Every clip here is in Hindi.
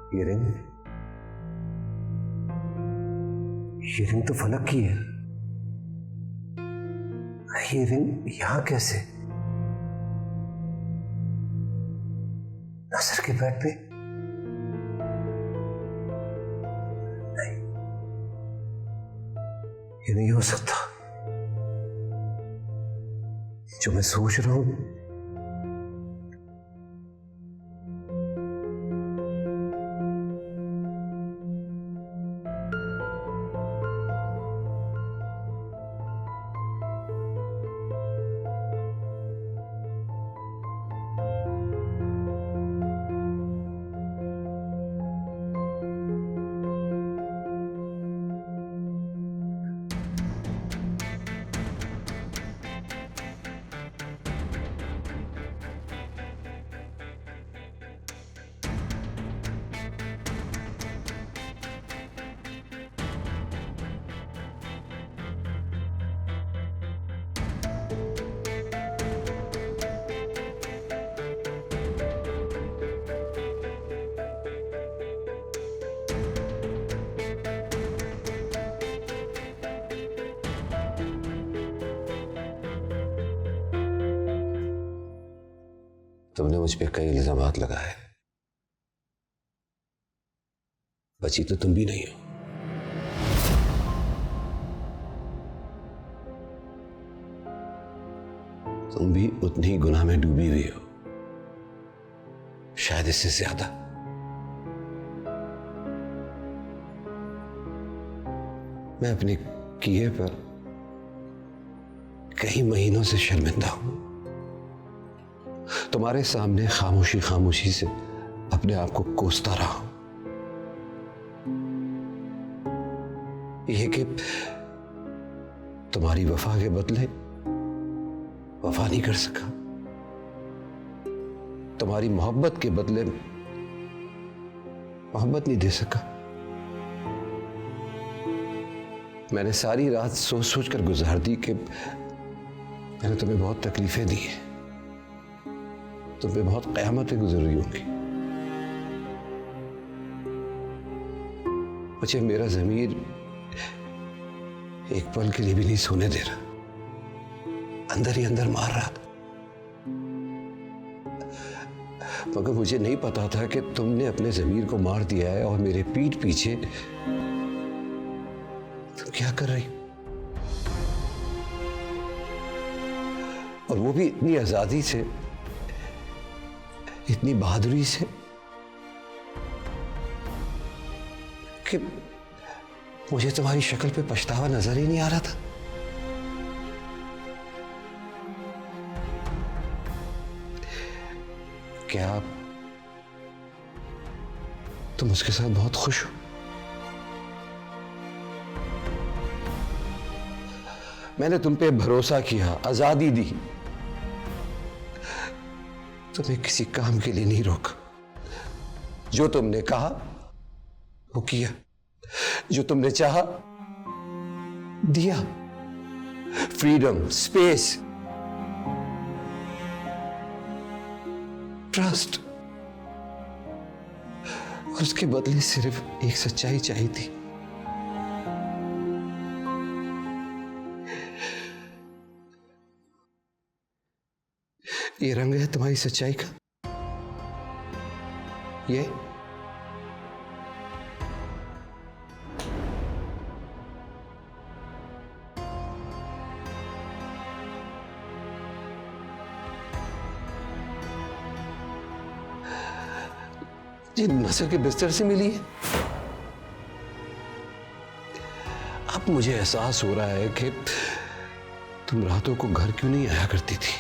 ये रिंग तो फलक की है। ये रिंग यहां कैसे? नसर के बेड पे? नहीं, ये नहीं हो सकता। जो मैं सोच रहा हूं तुमने मुझ पे कई इल्जामात लगाए, बची तो तुम भी नहीं हो। तुम भी उतनी ही गुनाह में डूबी हुई हो, शायद इससे ज्यादा। मैं अपने किए पर कई महीनों से शर्मिंदा हूं। तुम्हारे सामने खामोशी खामोशी से अपने आप को कोसता रहा हूं। यह कि तुम्हारी वफा के बदले वफा नहीं कर सका, तुम्हारी मोहब्बत के बदले मोहब्बत नहीं दे सका। मैंने सारी रात सोच सोच कर गुजार दी कि मैंने तुम्हें बहुत तकलीफें दी हैं, तुम पे बहुत क़यामतें गुजर रही होंगी। मुझे मेरा ज़मीर एक पल के लिए भी नहीं सोने दे रहा, अंदर ही अंदर मार रहा था। मगर मुझे नहीं पता था कि तुमने अपने ज़मीर को मार दिया है और मेरे पीठ पीछे तुम क्या कर रही हो, और वो भी इतनी आज़ादी से, इतनी बहादुरी से कि मुझे तुम्हारी शक्ल पे पछतावा नजर ही नहीं आ रहा था। क्या तुम उसके साथ बहुत खुश हो? मैंने तुम पे भरोसा किया, आजादी दी, तुम्हें किसी काम के लिए नहीं रोका। जो तुमने कहा वो किया, जो तुमने चाहा दिया। फ्रीडम, स्पेस, ट्रस्ट, और उसके बदले सिर्फ एक सच्चाई चाहिए थी। ये रंग है तुम्हारी सच्चाई का, ये नसर के बिस्तर से मिली है। अब मुझे एहसास हो रहा है कि तुम रातों को घर क्यों नहीं आया करती थी।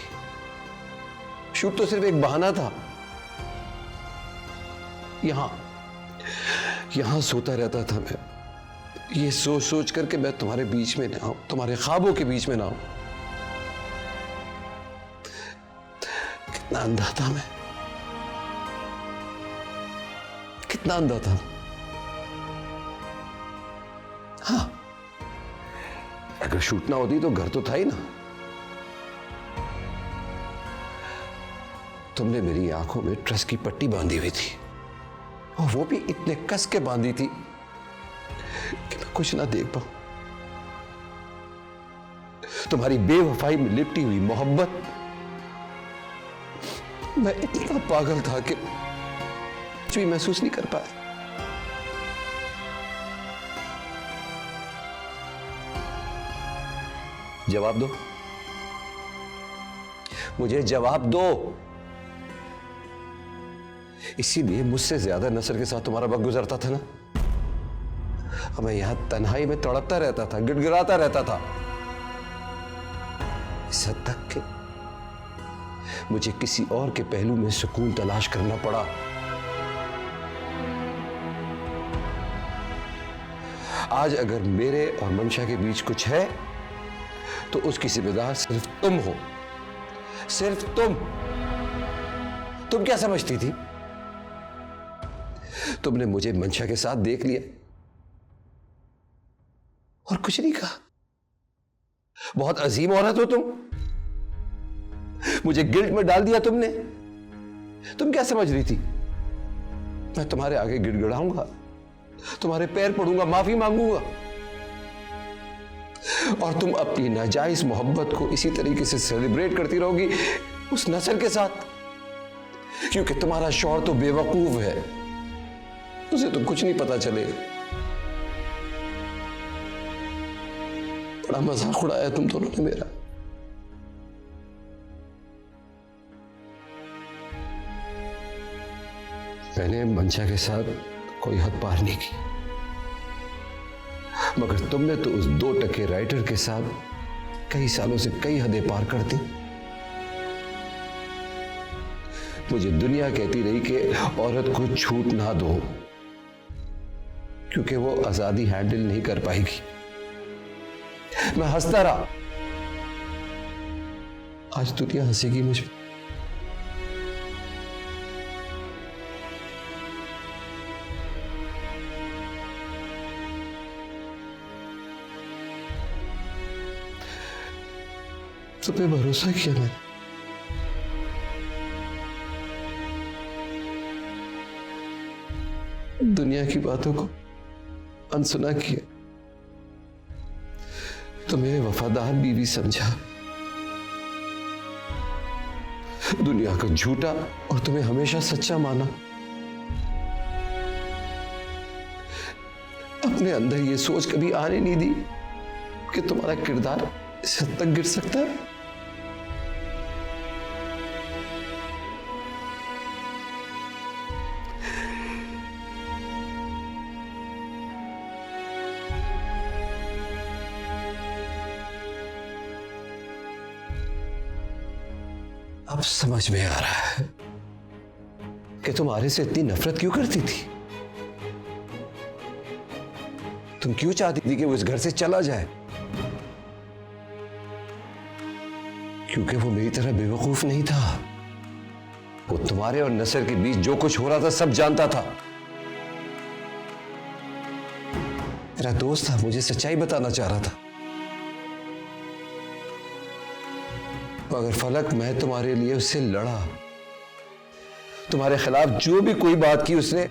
शूट तो सिर्फ एक बहाना था। यहां सोता रहता था मैं, ये सोच सोच करके मैं तुम्हारे बीच में ना आऊं, तुम्हारे ख्वाबों के बीच में ना आऊं। कितना अंधा था मैं, कितना अंधा था। हाँ, अगर शूट ना होती तो घर तो था ही ना। तुमने मेरी आंखों में ट्रस्ट की पट्टी बांधी हुई थी, और वो भी इतने कस के बांधी थी कि मैं कुछ ना देख पाऊं। तुम्हारी बेवफाई में लिपटी हुई मोहब्बत, मैं इतना पागल था कि कुछ भी महसूस नहीं कर पाया। जवाब दो, मुझे जवाब दो। इसीलिए मुझसे ज्यादा नसर के साथ तुम्हारा वक्त गुजरता था ना। अब मैं यहां तन्हाई में तड़पता रहता था, गिड़गिड़ाता रहता था, इस हद तक कि मुझे किसी और के पहलू में सुकून तलाश करना पड़ा। आज अगर मेरे और मंशा के बीच कुछ है तो उसकी जिम्मेदार सिर्फ तुम हो, सिर्फ तुम। तुम क्या समझती थी? तुमने मुझे मंशा के साथ देख लिया और कुछ नहीं कहा। बहुत अजीम औरत हो तुम, मुझे गिल्ट में डाल दिया तुमने। तुम क्या समझ रही थी मैं तुम्हारे आगे गिड़गिड़ाऊंगा, तुम्हारे पैर पड़ूंगा, माफी मांगूंगा और तुम अपनी नाजायज मोहब्बत को इसी तरीके से सेलिब्रेट करती रहोगी उस नसर के साथ? क्योंकि तुम्हारा शौहर तो बेवकूफ है, उसे तो कुछ नहीं पता चलेगा। बड़ा मजाक उड़ाया तुम दोनों ने मेरा। मैंने मंशा के साथ कोई हद पार नहीं की, मगर तुमने तो उस 2 टके राइटर के साथ कई सालों से कई हदें पार कर दी। मुझे दुनिया कहती रही कि औरत को छूट ना दो क्योंकि वो आजादी हैंडल नहीं कर पाएगी। मैं हंसता रहा, आज दुनिया हंसेगी मुझ पर। तुम पे भरोसा किया मैंने, दुनिया की बातों को अनसुना किया, तुम्हें वफादार बीवी समझा, दुनिया को झूठा और तुम्हें हमेशा सच्चा माना। अपने अंदर यह सोच कभी आने नहीं दी कि तुम्हारा किरदार इस हद तक गिर सकता है। अब समझ में आ रहा है कि तुम्हारे से इतनी नफरत क्यों करती थी। तुम क्यों चाहती थी कि वो इस घर से चला जाए? क्योंकि वो मेरी तरह बेवकूफ नहीं था। वो तुम्हारे और नसर के बीच जो कुछ हो रहा था सब जानता था। मेरा दोस्त था, मुझे सच्चाई बताना चाह रहा था। मगर फलक, मैं तुम्हारे लिए उससे लड़ा, तुम्हारे खिलाफ जो भी कोई बात की उसने,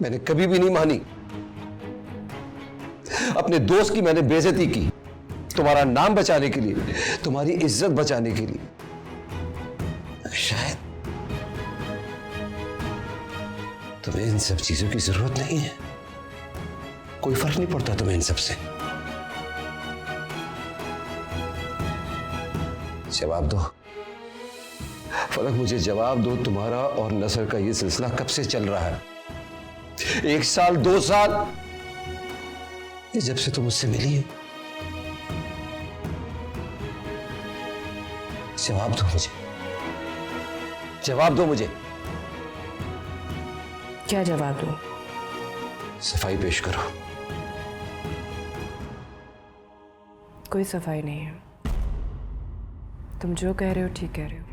मैंने कभी भी नहीं मानी। अपने दोस्त की मैंने बेइज्जती की, तुम्हारा नाम बचाने के लिए, तुम्हारी इज्जत बचाने के लिए। शायद तुम्हें इन सब चीजों की जरूरत नहीं है, कोई फर्क नहीं पड़ता तुम्हें इन सब से। जवाब दो फलक, मुझे जवाब दो। तुम्हारा और नसर का यह सिलसिला कब से चल रहा है? 1 साल, 2 साल, ये जब से तुम मुझसे मिली है। जवाब दो मुझे, जवाब दो मुझे। क्या जवाब दूं? सफाई पेश करो। कोई सफाई नहीं है। तुम जो कह रहे हो ठीक कह रहे हो।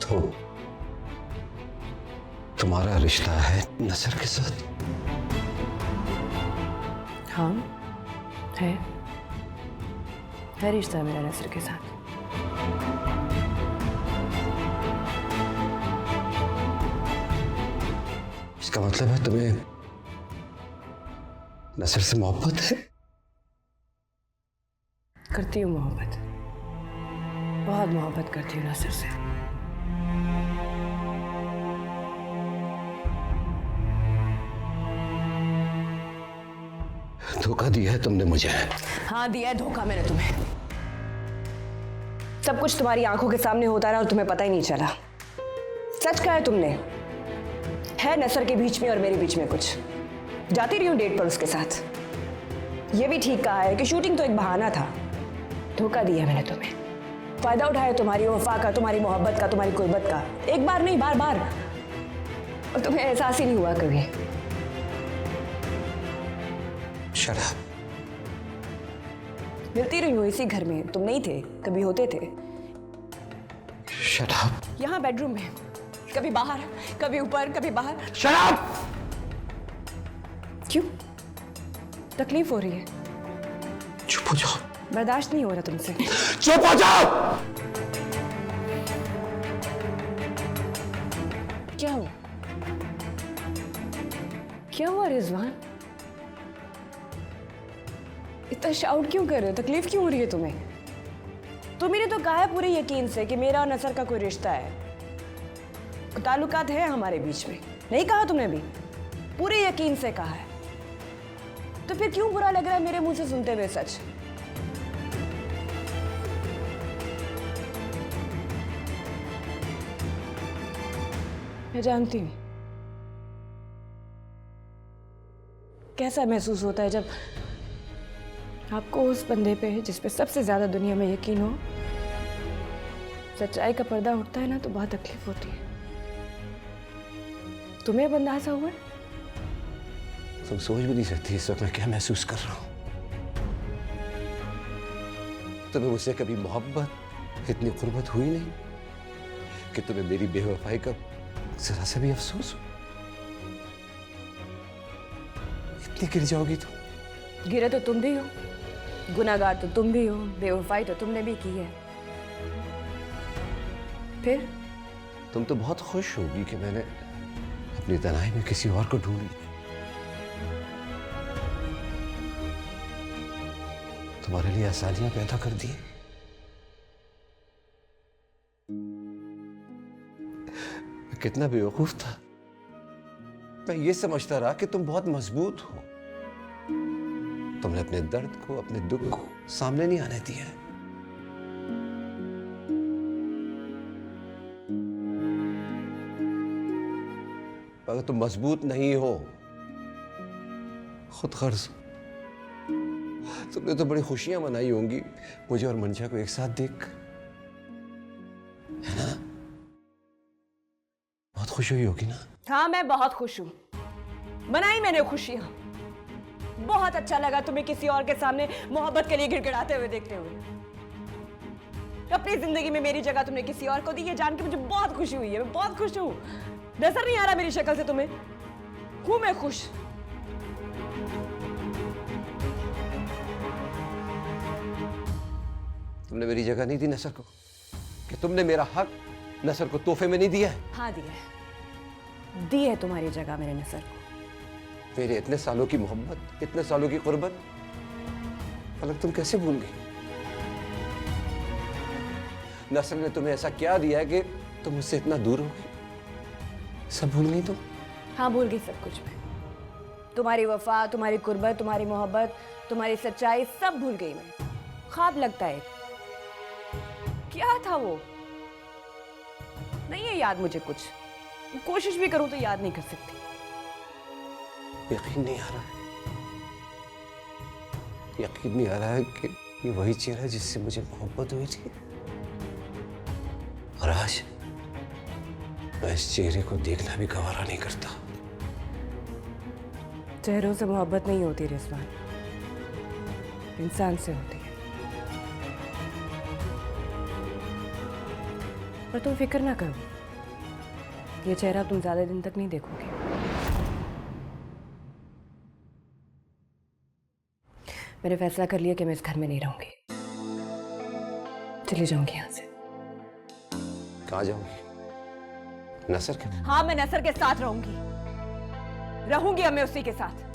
तो तुम्हारा रिश्ता है नसर के साथ? हाँ है। है रिश्ता मेरा नसर के साथ। इसका मतलब है तुम्हें नसर से मोहब्बत है? करती हूँ मोहब्बत, बहुत मोहब्बत करती हूँ नसर से। धोखा दिया है तुमने मुझे। हाँ, दिया है धोखा मैंने तुम्हें। सब कुछ तुम्हारी आंखों के सामने होता रहा और तुम्हें पता ही नहीं चला। सच कहा है तुमने, है नसर के बीच में और मेरे बीच में कुछ। जाती रही हूँ डेट पर उसके साथ। यह भी ठीक कहा है कि शूटिंग तो एक बहाना था। धोखा दिया मैंने तुम्हें, फायदा उठाया तुम्हारी वफा का, तुम्हारी मोहब्बत का, तुम्हारी कुर्बत का। एक बार नहीं, बार बार। और तुम्हें एहसास ही नहीं हुआ कभी। शराब मिलती रही हूँ इसी घर में, तुम नहीं थे, कभी होते थे। शराब यहाँ बेडरूम में, कभी बाहर, कभी ऊपर, कभी बाहर। शराब। क्यों? तकलीफ हो रही है? चुप हो जाओ। बर्दाश्त नहीं हो रहा तुमसे। चुप हो जाओ। क्या हुआ? क्या हुआ रिजवान? इतना शाउट क्यों कर रहे हो? तकलीफ क्यों हो रही है तुम्हें? तुमने तो कहा है पूरे यकीन से कि मेरा और नसर का कोई रिश्ता है, ताल्लुकात है हमारे बीच में। नहीं कहा तुमने भी? पूरे यकीन से कहा है। तो फिर क्यों बुरा लग रहा है मेरे मुंह से सुनते हुए सच? मैं जानती हूं कैसा महसूस होता है जब आपको उस बंदे पे जिस पे सबसे ज्यादा दुनिया में यकीन हो, सच्चाई का पर्दा उठता है ना, तो बहुत तकलीफ होती है। तुम्हें बंदा ऐसा हुआ? तुम सोच भी नहीं सकती इस वक्त मैं क्या महसूस कर रहा हूं। तुम्हें मुझसे कभी मोहब्बत, इतनी कुर्बत हुई नहीं कि तुम्हें मेरी बेवफाई का जरा सा भी अफसोस हो। इतनी गिर जाओगी तुम। गिरे तो तुम भी हो, गुनाहगार तो तुम भी हो, बेवफाई तो तुमने भी की है। फिर तुम तो बहुत खुश होगी कि मैंने अपनी तन्हाई में किसी और को ढूंढ लिया। तुम्हारे लिए आसानियां पैदा कर दी। मैं कितना बेवकूफ था। मैं ये समझता रहा कि तुम बहुत मजबूत हो। तुमने अपने दर्द को, अपने दुख को सामने नहीं आने दिया है। अगर तुम मजबूत नहीं हो, खुद गर्ज हो। तुमने तो बड़ी खुशियां मनाई होंगी मुझे और मंशा को एक साथ देख, है ना? बहुत खुश हुई होगी ना? हाँ, मैं बहुत खुश हूं। मनाई मैंने खुशियां। बहुत अच्छा लगा तुम्हें किसी और के सामने मोहब्बत के लिए गिड़गिड़ाते हुए देखते हुए। अपनी जिंदगी में मेरी जगह तुमने किसी और को दी, ये जान के मुझे बहुत खुशी हुई है। मैं बहुत खुश हूं। नजर नहीं आ रहा मेरी शक्ल से तुम्हें? हूं मैं खुश। तुमने मेरी जगह नहीं दी नसर को, कि तुमने मेरा हक नसर को तोहफे में नहीं दिया है? हाँ दिया है, दी है तुम्हारी जगह मेरे नसर को। मेरे इतने सालों की मोहब्बत, इतने सालों की कुर्बत, अलग तुम कैसे भूल गई? नसर ने तुम्हें ऐसा क्या दिया है कि तुम मुझसे इतना दूर हो गई? सब भूल गई तुम? हाँ, भूल गई सब कुछ मैं। तुम्हारी वफा, तुम्हारी कुर्बत, तुम्हारी मोहब्बत, तुम्हारी सच्चाई, सब भूल गई मैं। ख्वाब लगता है। क्या था वो? नहीं है याद मुझे कुछ। कोशिश भी करूं तो याद नहीं कर सकती। यकीन नहीं आ रहा है, यकीन नहीं आ रहा है कि ये वही चेहरा है जिससे मुझे मोहब्बत हुई थी। और आज मैं इस चेहरे को देखना भी गवारा नहीं करता। चेहरों से मोहब्बत नहीं होती रिजवान, इंसान से होती है। पर तुम फिक्र ना करो, ये चेहरा तुम ज्यादा दिन तक नहीं देखोगे। मैंने फैसला कर लिया कि मैं इस घर में नहीं रहूंगी। चली जाऊंगी यहाँ से। कहाँ जाओगी? नसर के? हाँ, मैं नसर के साथ रहूंगी। रहूंगी अब मैं उसी के साथ।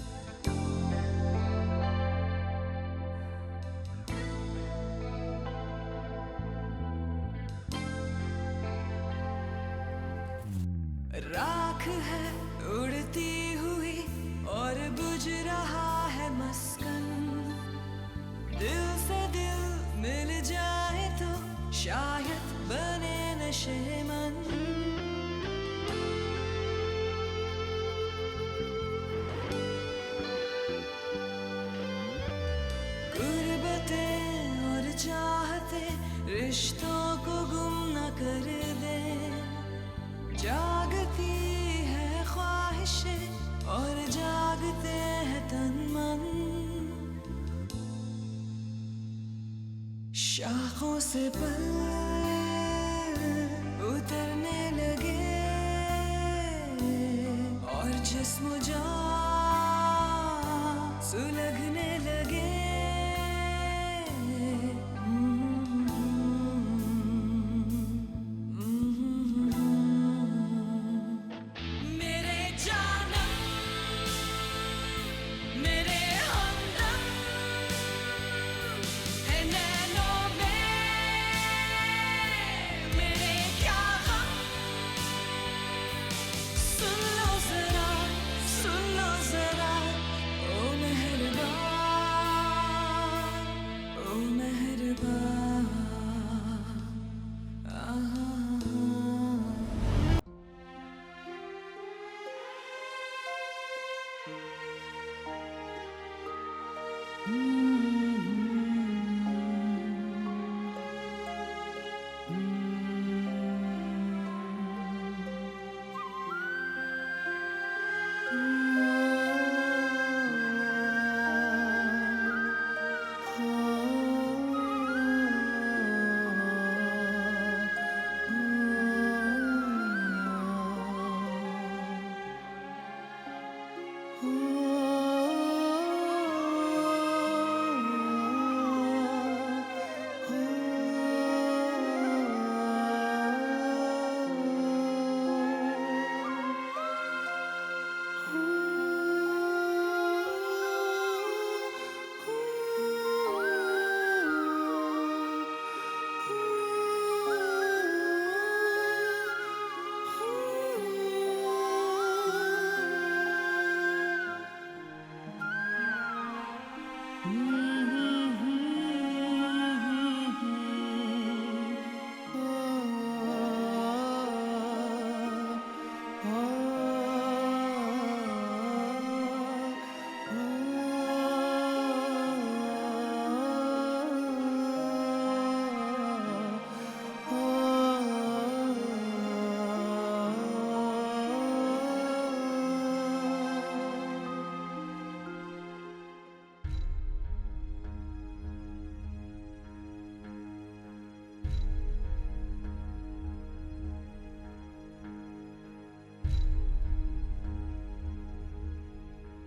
राख है उड़ती हुई और बुझ रहा है मस्कन, दिल से दिल मिल जाए तो शायद बने नशेमन। गुर्बतें और चाहते रिश्तों को गुम न कर दे, जागती है ख्वाहिशें और जागते हैं तन मन। शाखों से पल उतरने लगे और जिस्म जान सुलगने लगे।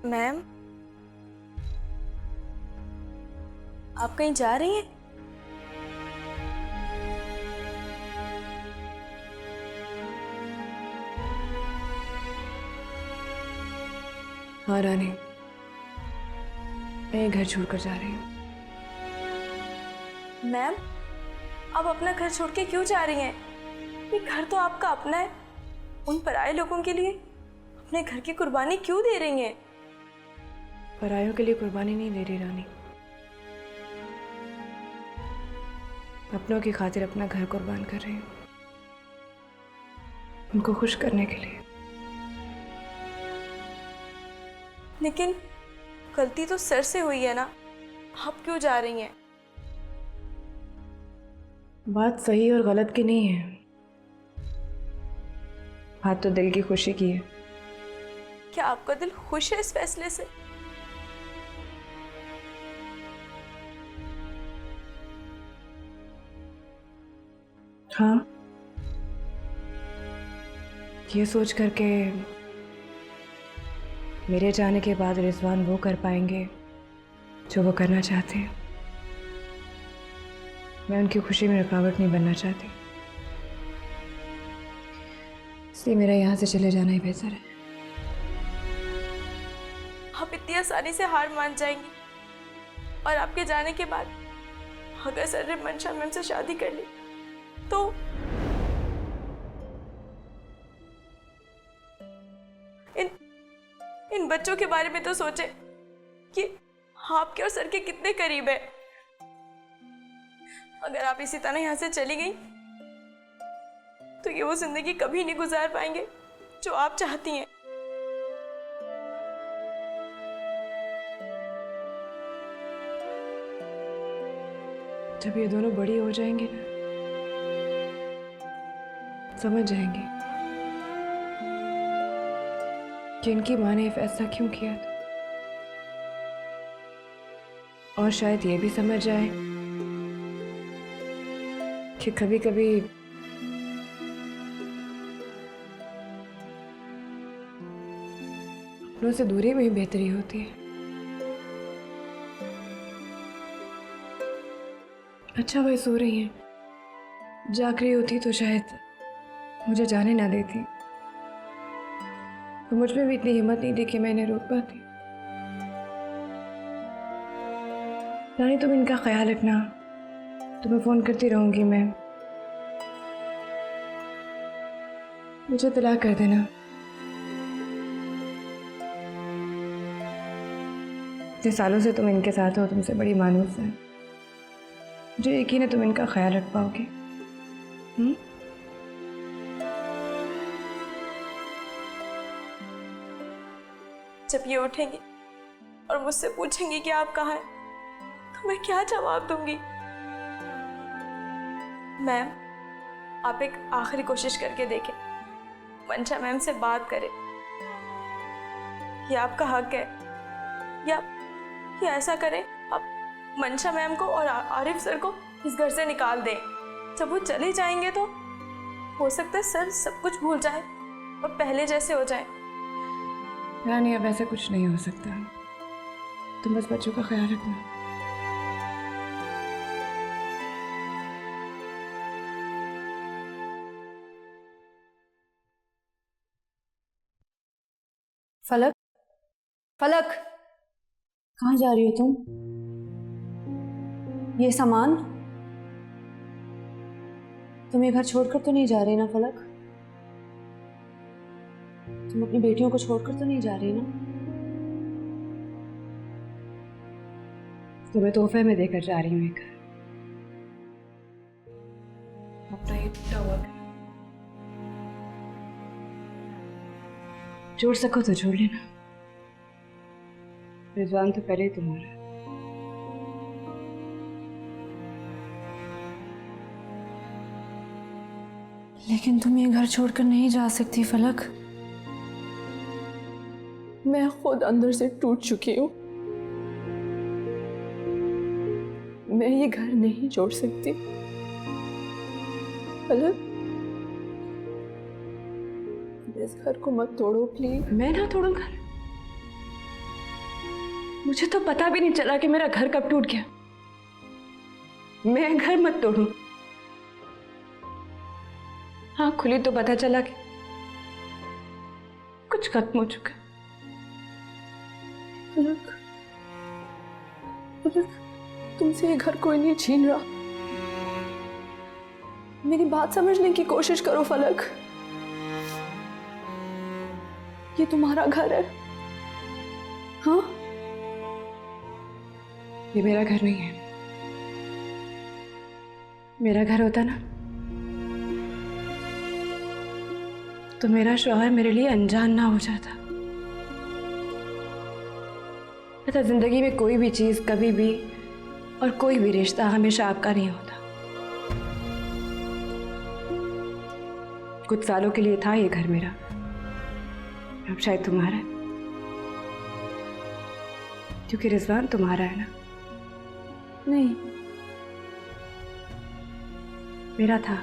मैम, आप कहीं जा रही हैं? हाँ रानी, मैं ये घर छोड़कर जा रही हूँ। मैम, आप अपना घर छोड़ के क्यों जा रही हैं? ये घर तो आपका अपना है। उन पराये लोगों के लिए अपने घर की कुर्बानी क्यों दे रही हैं? परायों के लिए कुर्बानी नहीं दे रही रानी, अपनों की खातिर अपना घर कुर्बान कर रही हूँ, उनको खुश करने के लिए। लेकिन गलती तो सर से हुई है ना, आप क्यों जा रही हैं? बात सही और गलत की नहीं है, बात तो दिल की खुशी की है। क्या आपका दिल खुश है इस फैसले से? हाँ, ये सोच करके मेरे जाने के बाद रिजवान वो कर पाएंगे जो वो करना चाहते हैं। मैं उनकी खुशी में रुकावट नहीं बनना चाहती, इसलिए मेरा यहाँ से चले जाना ही बेहतर है। आप इतनी आसानी से हार मान जाएंगी, और आपके जाने के बाद अगर सर ने मंशा मैम से शादी कर ली तो इन बच्चों के बारे में तो सोचे कि आपके और सर के कितने करीब है। अगर आप इसी तरह यहाँ से चली गई तो ये वो जिंदगी कभी नहीं गुजार पाएंगे जो आप चाहती हैं। जब ये दोनों बड़ी हो जाएंगे ना, समझ जाएंगे कि इनकी माँ ने फैसला क्यों किया था, और शायद ये भी समझ जाए कि कभी कभी अपनों से दूरी में ही बेहतरी होती है। अच्छा, वह सो रही हैं, जाग रही होती तो शायद मुझे जाने ना देती, तो मुझ में भी इतनी हिम्मत नहीं थी कि मैं इन्हें रोक पाती। रानी, तुम इनका ख्याल रखना, तुम्हें फ़ोन करती रहूंगी मैं। मुझे तलाक कर देना। इतने सालों से तुम इनके साथ हो, तुमसे बड़ी मानूस है, मुझे यकीन है तुम इनका ख्याल रख पाओगे। जब ये उठेंगी और मुझसे पूछेंगी कि आप कहाँ हैं, तो मैं क्या जवाब दूंगी? मैम, आप एक आखिरी कोशिश करके देखें, मंशा मैम से बात करें। ये आपका हक है, या ऐसा करें, आप मंशा मैम को और आरिफ सर को इस घर से निकाल दें। जब वो चले जाएंगे तो हो सकता है सर सब कुछ भूल जाए और पहले जैसे हो जाए। रानी, अब ऐसा कुछ नहीं हो सकता, तुम बस बच्चों का ख्याल रखना। फलक, फलक, कहाँ जा रही हो तुम? ये सामान तुम ये घर छोड़कर तो नहीं जा रही ना फलक? तुम अपनी बेटियों को छोड़कर तो नहीं जा रही ना? तुम्हें तोहफे में देकर जा रही हूँ एक घर, अपना ये टूटा हुआ घर। जोड़ सको तो जोड़ लेना, रिजवान तो पहले ही तुम्हारा। लेकिन तुम ये घर छोड़कर नहीं जा सकती फलक। मैं खुद अंदर से टूट चुकी हूँ, मैं ये घर नहीं छोड़ सकती। फलक, इस घर को मत तोड़ो प्लीज। मैं ना तोड़ूं घर? मुझे तो पता भी नहीं चला कि मेरा घर कब टूट गया। मैं घर मत तोड़ूं? हाँ, खुली तो पता चला कि कुछ खत्म हो चुका। फलक, फलक, तुमसे ये घर कोई नहीं छीन रहा। मेरी बात समझने की कोशिश करो फलक, ये तुम्हारा घर है। हाँ, ये मेरा घर नहीं है। मेरा घर होता ना तो मेरा शौहर मेरे लिए अनजान ना हो जाता। पता, जिंदगी में कोई भी चीज कभी भी और कोई भी रिश्ता हमेशा आपका नहीं होता। कुछ सालों के लिए था ये घर मेरा, अब शायद तुम्हारा है, क्योंकि रिजवान तुम्हारा है ना? नहीं, मेरा था।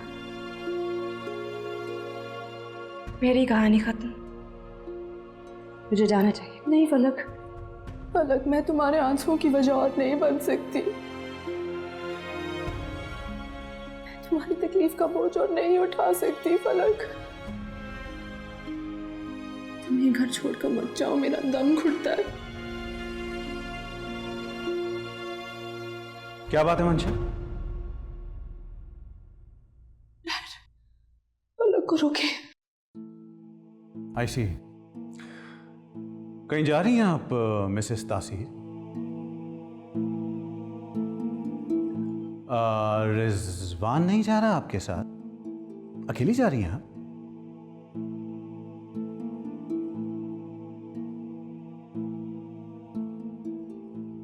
मेरी कहानी खत्म, मुझे जाना चाहिए। नहीं फलक, फलक, मैं तुम्हारे आंसुओं की वजह नहीं बन सकती। तुम्हारी तकलीफ का बोझ और नहीं उठा सकती फलक। तुम ये घर छोड़कर मत जाओ, मेरा दम घुटता है। क्या बात है मंशा? फलक को रोके। आई सी। कहीं जा रही हैं आप मिसेस तासीर? रिजवान नहीं जा रहा आपके साथ? अकेली जा रही हैं आप?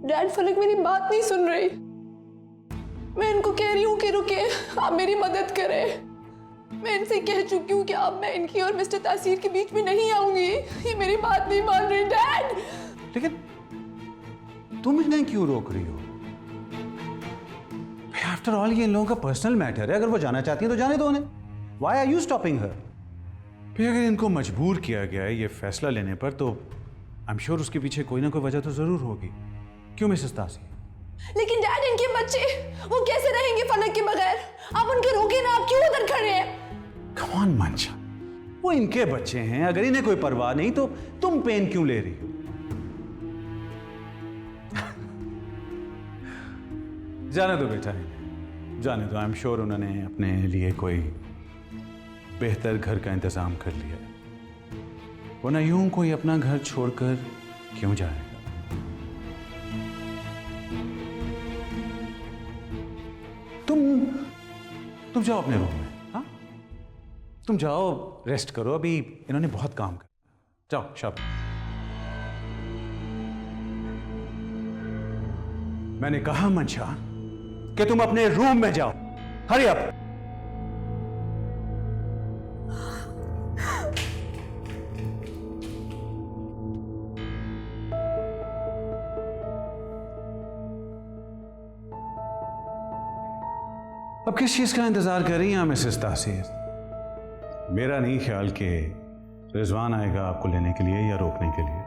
डैड, फलक मेरी बात नहीं सुन रही। मैं इनको कह रही हूँ कि रुके, आप मेरी मदद करें। मैं इनसे कह चुकी हूँ कि अब मैं इनकी और मिस्टर तासीर के बीच में नहीं आऊंगी। ये मेरी बात नहीं मान रही डैड। लेकिन तुम इन्हें क्यों रोक रही हो? आफ्टर ऑल ये इन लोगों का पर्सनल मैटर है। अगर वो जाना चाहती है तो जाने दो उन्हें। Why are you stopping her? फिर अगर इनको मजबूर किया गया है ये फैसला लेने पर तो आई एम श्योर उसके पीछे कोई ना कोई वजह तो जरूर होगी। क्यों मिसेस तासीर? लेकिन डैड, इनके बच्चे वो कैसे रहेंगे फलक के बगैर? आप उनके रोके ना, आप क्यों उधर खड़े हैं? Come on मंशा, वो इनके बच्चे हैं। अगर इन्हें कोई परवाह नहीं तो तुम पेन क्यों ले रही हो? जाने दो बेटा, जाने दो। आई एम श्योर उन्होंने अपने लिए कोई बेहतर घर का इंतजाम कर लिया है। वरना यूं कोई अपना घर छोड़कर क्यों जाएगा? तुम जाओ अपने रूम में। हाँ, तुम जाओ, रेस्ट करो। अभी इन्होंने बहुत काम कर। जाओ शाबाश। मैंने कहा मंशा कि तुम अपने रूम में जाओ। Hurry up. अब किस चीज का इंतजार कर रही हैं मिसेस तासीर? मेरा नहीं ख्याल कि रिजवान आएगा आपको लेने के लिए या रोकने के लिए।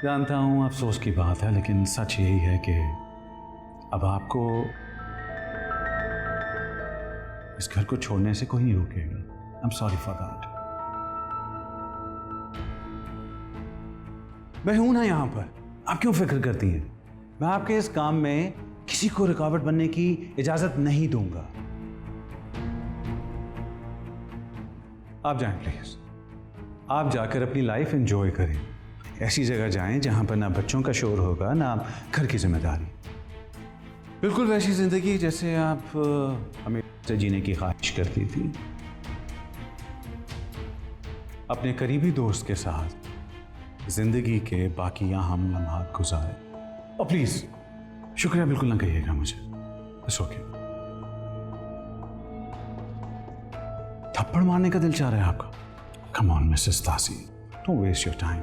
जानता हूं अफसोस की बात है, लेकिन सच यही है कि अब आपको इस घर को छोड़ने से कोई नहीं रोकेगा। I am sorry for that. मैं हूं ना यहां पर, आप क्यों फिक्र करती हैं? मैं आपके इस काम में किसी को रुकावट बनने की इजाजत नहीं दूंगा। आप जाएं प्लीज। आप जाकर अपनी लाइफ एंजॉय करें। ऐसी जगह जाएं जहां पर ना बच्चों का शोर होगा ना घर की जिम्मेदारी। बिल्कुल वैसी जिंदगी जैसे आप हमेशा जीने की ख्वाहिश करती थी। अपने करीबी दोस्त के साथ जिंदगी के बाकी अहम लम्हात गुजारे। और प्लीज शुक्रिया बिल्कुल ना कहिएगा मुझे। It's okay. थप्पड़ मारने का दिल चाह रहा है आपका? कम ऑन मिसेस तासीर, डोंट वेस्ट योर टाइम।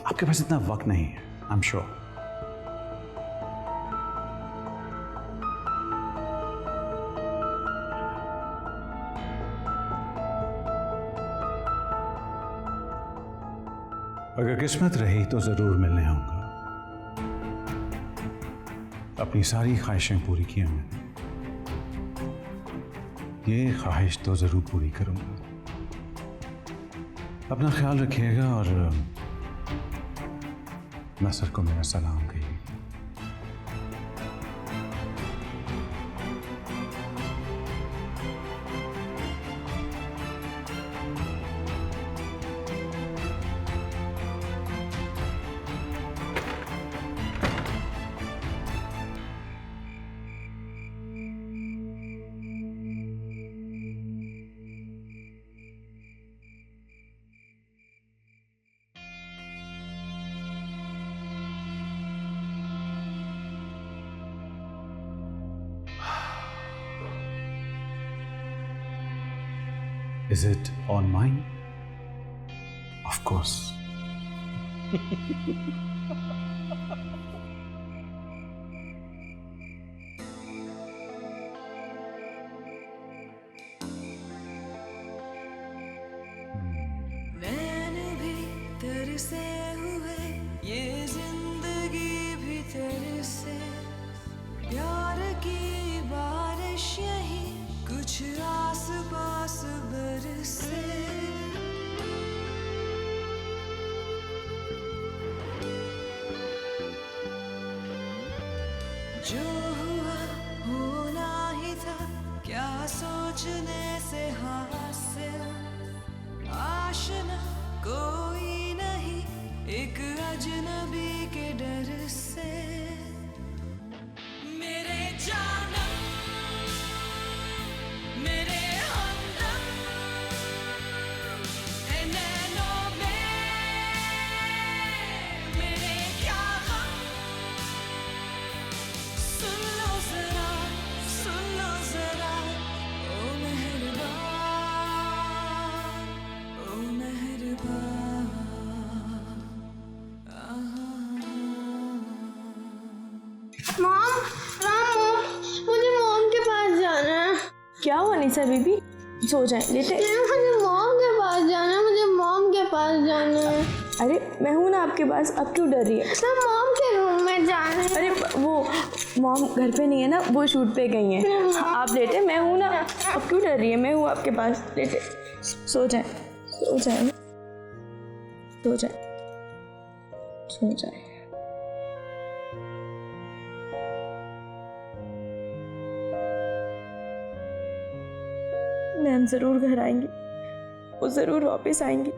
आपके पास इतना वक्त नहीं है। I am sure. अगर किस्मत रही तो जरूर मिलने आऊंगा। अपनी सारी ख्वाहिशें पूरी की मैंने, ये ख्वाहिश तो जरूर पूरी करूंगा। अपना ख्याल रखिएगा और नसर को मेरा सलाम कहिए। Is it on mine? Of course. नैन भी तरसे हुए, ये जिंदगी भी तरसे, जो हुआ होना ही था, क्या सोचने से हासिल, आशना कोई नहीं एक अजनबी के डर से। मेरे जानम, मेरे हमदम, है नैनों में मेरे क्या गम। सुन लो जरा, सुन लो जरा, ओ मेहरबान, ओ मेहरबान। मॉम, मॉम, मुझे मॉम के पास जाना है। क्या हुआ निशा बेबी? सो जाए, लेटे। मुझे मॉम के पास जाना है, मुझे मॉम के पास जाना है। अरे मैं हूँ ना आपके पास, अब क्यों डर रही है? तो मॉम के रूम में जाना है। अरे वो मॉम घर पे नहीं है ना, वो शूट पे गई हैं। आप लेटे, मैं हूँ ना, अब क्यों डर रही है? मैं हूँ आपके पास, लेटे। सो जाए, सो जाए, सो जाए, सो जाए। मैम जरूर घर आएंगी, वो जरूर वापस आएंगी।